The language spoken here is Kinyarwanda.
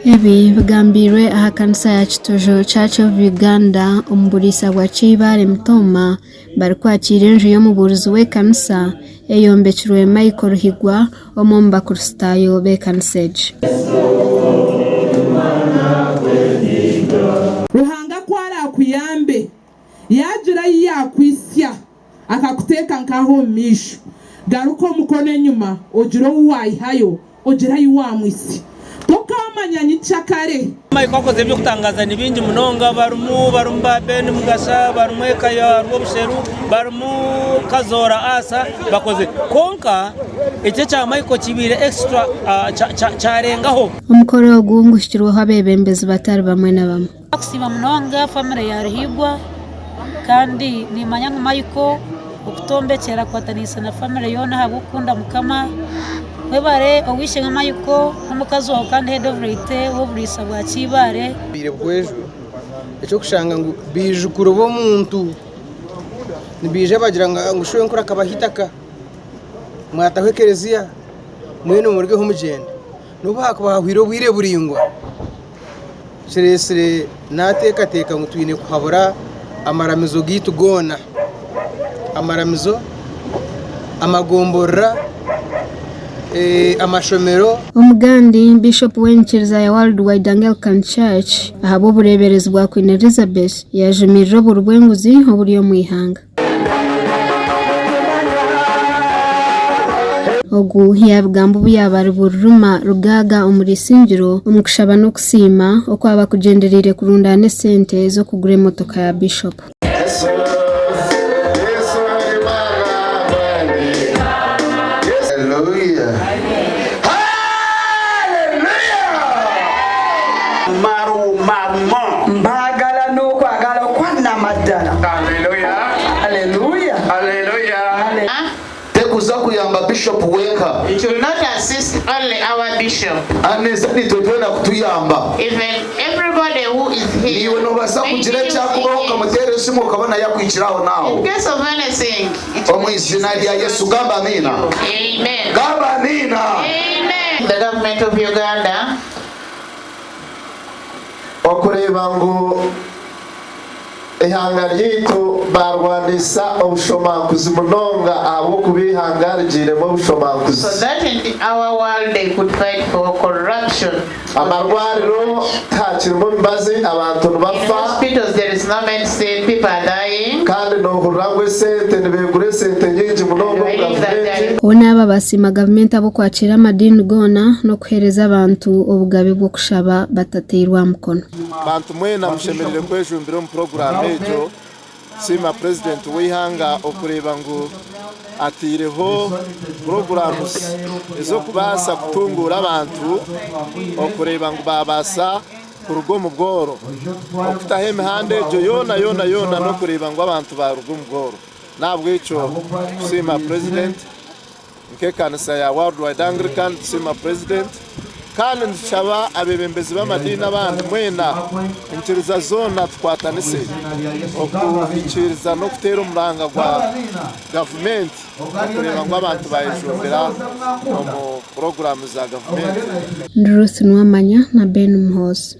Ebi bigambirwe aha kanisa ya Kitojo Church of Uganda omubulisa bwa Kibale Mutoma bari kwakira enju y'omuburuzi w'ekanisa eyombekirwe Michael Higwa omu bakristayo b'ekanisa egi. Ruhanga kwara akuyambe yagira yakwisya akakuteka nkaho misho garuko mukono enyuma ogiro wayihayo ogira yiwamwisi tokamanya nyicakare mayikokoze byo kutangaza nibingi munonga barumba Ben Mugasa barumwekaya rwobusheru barumu kazora asa bakoze konka icyo cya Michael kibire extra cyarengaho omukoro ogungushyirwaho abebembezi batari bamwe na bamwe akusima munonga family ya Ruhigwa kandi nimanya nka Michael okutombekera kwatanisa na family yona habukunda mukama webare owishe nka Michael n'umukazi wawe kandi head of rate w'oburisa bwa Kibale bire bwejo icyo kushanga ngo bijukuro bo muntu nibije bagira ngo shwe nkora kabahitaka mwatahwe kereziya mwene murwe humugende nubo hakubahwiro bwire buringwa seresere nateka ngo twine kuhabura amaramizo gitu gona amaramizo amagombora amashomero omugandi Bishop w'enkiriza ya Worldwide Anglican Church ahabo bureberezi bwa Queen Elizabeth yajumirira oburwenguzi oburi omu ihanga ogu yabigambo byabari buruma rugaga omurisingiro omukushaba no kusima okwaba kugenderere kurundana esente zo kugura emotoka ya Bishop. Mbagala no kwagala kwanna madala. Hallelujah. Tekuza kuyamba Bishop weka. It will not assist only our bishop. Anesani totwena kutuyamba. Even everybody who is here. Niwe no basa kugira cyakubaho kamutere simo kabana yakwiciraho nawo. In case of anything. Omu izina rya Yesu gamba amina. Amen. Gamba amina. Amen. The government of Uganda okureba ngo ihanga ryitu barwanisa obushomankuzi munonga abo kubihangarigire mu bushomankuzi so that in our world they could fight for corruption. Amarwariro takirimo mbazi abantu In hospitals there is no medicine, people are dying. kandi no hurangwe sente nibegure sente nyingi munonga ona aba basima government abo kwakira amadini gona no kuhereza abantu obugabe bwo kushaba batateirwa mukono bantu mwena mushemerere kwejumbira mu program ejo sima president w'ihanga okureba ngo atireho programs ezo kubasa kutungura abantu okureba ngo babasa kurugo mu bworo okutahe imihanda ejo yona no kureba ngo abantu barugo mu bworo nabwo icyo sima president nke kanisa ya Worldwide Anglican sima president kandi nshaba abebembezi b'amadini abandi mwena inkiriza zona twatanise okukiriza no kutera umuranga gwa government kureba ngo abantu bayijumbira mu program za government. Ruth Nwamanya na Ben Muhozi.